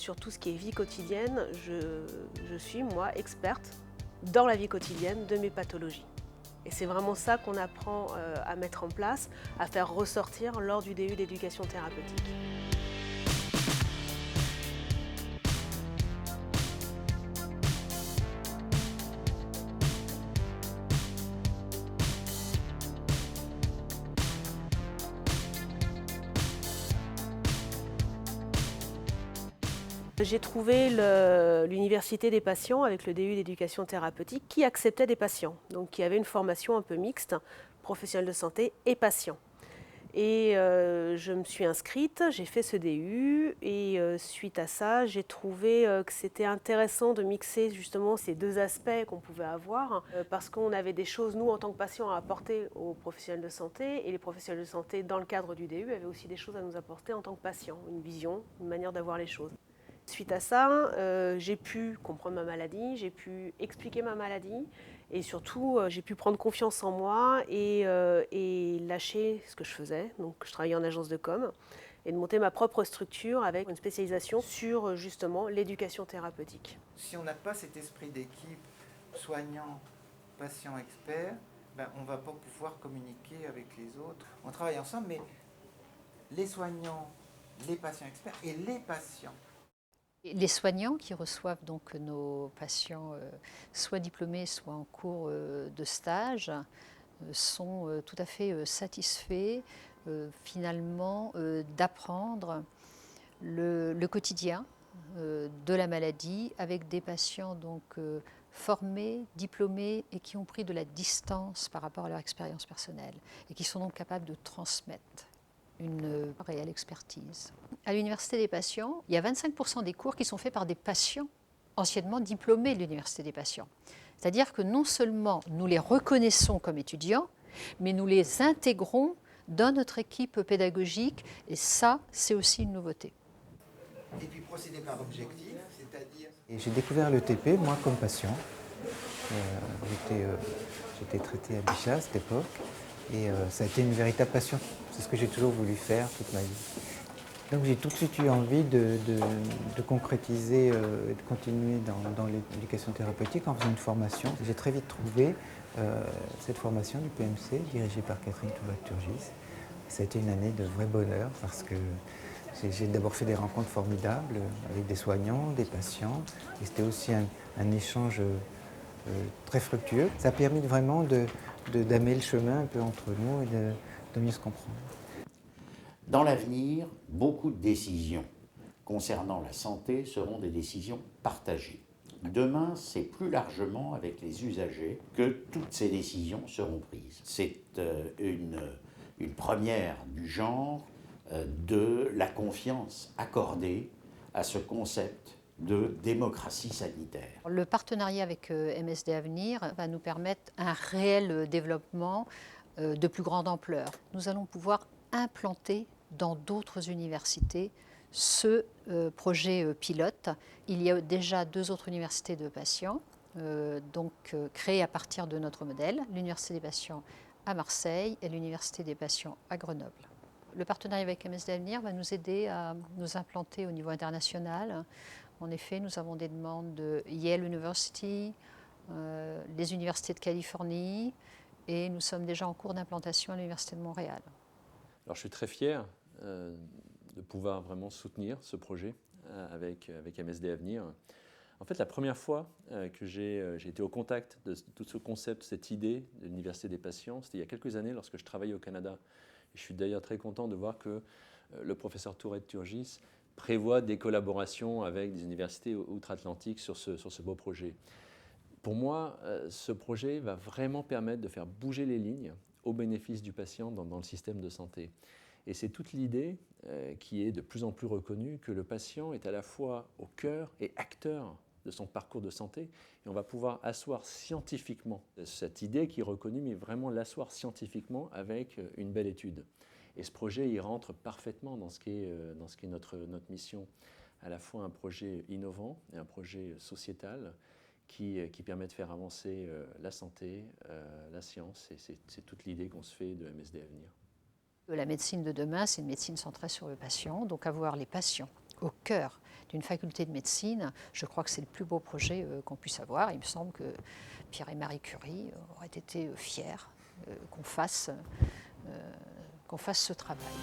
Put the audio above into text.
Sur tout ce qui est vie quotidienne, je suis, moi, experte dans la vie quotidienne de mes pathologies. Et c'est vraiment ça qu'on apprend à mettre en place, à faire ressortir lors du DU d'éducation thérapeutique. J'ai trouvé l'université des patients avec le DU d'éducation thérapeutique qui acceptait des patients, donc qui avait une formation un peu mixte, professionnels de santé et patients. Et je me suis inscrite, j'ai fait ce DU et suite à ça, j'ai trouvé que c'était intéressant de mixer justement ces deux aspects qu'on pouvait avoir parce qu'on avait des choses, nous, en tant que patients, à apporter aux professionnels de santé et les professionnels de santé, dans le cadre du DU, avaient aussi des choses à nous apporter en tant que patients, une vision, une manière d'avoir les choses. Suite à ça, j'ai pu comprendre ma maladie, j'ai pu expliquer ma maladie et surtout j'ai pu prendre confiance en moi et lâcher ce que je faisais. Donc je travaillais en agence de com et de monter ma propre structure avec une spécialisation sur justement l'éducation thérapeutique. Si on n'a pas cet esprit d'équipe, soignant, patient, expert, ben on ne va pas pouvoir communiquer avec les autres. On travaille ensemble, mais les soignants, les patients experts et les patients. Les soignants qui reçoivent donc nos patients, soit diplômés, soit en cours de stage, sont tout à fait satisfaits finalement d'apprendre le quotidien de la maladie avec des patients donc formés, diplômés et qui ont pris de la distance par rapport à leur expérience personnelle et qui sont donc capables de transmettre une réelle expertise. À l'Université des patients, il y a 25% des cours qui sont faits par des patients anciennement diplômés de l'Université des patients. C'est-à-dire que non seulement nous les reconnaissons comme étudiants, mais nous les intégrons dans notre équipe pédagogique et ça, c'est aussi une nouveauté. Et puis procéder par objectif, c'est-à-dire... Et j'ai découvert le TP, moi, comme patient. J'étais traité à Bichat à cette époque et ça a été une véritable passion. C'est ce que j'ai toujours voulu faire toute ma vie. Donc j'ai tout de suite eu envie de concrétiser et de continuer dans l'éducation thérapeutique en faisant une formation. J'ai très vite trouvé cette formation du PMC dirigée par Catherine Toubat-Turgis. Ça a été une année de vrai bonheur parce que j'ai d'abord fait des rencontres formidables avec des soignants, des patients et c'était aussi un échange très fructueux. Ça a permis vraiment d'amener le chemin un peu entre nous et de mieux se comprendre. Dans l'avenir, beaucoup de décisions concernant la santé seront des décisions partagées. Demain, c'est plus largement avec les usagers que toutes ces décisions seront prises. C'est une première du genre de la confiance accordée à ce concept de démocratie sanitaire. Le partenariat avec MSD Avenir va nous permettre un réel développement de plus grande ampleur. Nous allons pouvoir implanter dans d'autres universités ce projet pilote. Il y a déjà 2 autres universités de patients, créées à partir de notre modèle, l'Université des patients à Marseille et l'Université des patients à Grenoble. Le partenariat avec MSD Avenir va nous aider à nous implanter au niveau international. En effet, nous avons des demandes de Yale University, les universités de Californie, et nous sommes déjà en cours d'implantation à l'Université de Montréal. Alors, je suis très fier de pouvoir vraiment soutenir ce projet avec MSD Avenir. En fait, la première fois que j'ai été au contact de tout ce concept, cette idée de l'Université des patients, c'était il y a quelques années lorsque je travaillais au Canada. Et je suis d'ailleurs très content de voir que le professeur Touret-Turgis prévoit des collaborations avec des universités outre-Atlantique sur ce beau projet. Pour moi, ce projet va vraiment permettre de faire bouger les lignes au bénéfice du patient dans le système de santé. Et c'est toute l'idée qui est de plus en plus reconnue que le patient est à la fois au cœur et acteur de son parcours de santé. Et on va pouvoir asseoir scientifiquement cette idée qui est reconnue, mais vraiment l'asseoir scientifiquement avec une belle étude. Et ce projet, il rentre parfaitement dans ce qui est notre mission. À la fois un projet innovant et un projet sociétal qui permet de faire avancer la santé, la science. Et c'est toute l'idée qu'on se fait de MSD Avenir. La médecine de demain, c'est une médecine centrée sur le patient, donc avoir les patients au cœur d'une faculté de médecine, je crois que c'est le plus beau projet qu'on puisse avoir. Il me semble que Pierre et Marie Curie auraient été fiers qu'on fasse ce travail.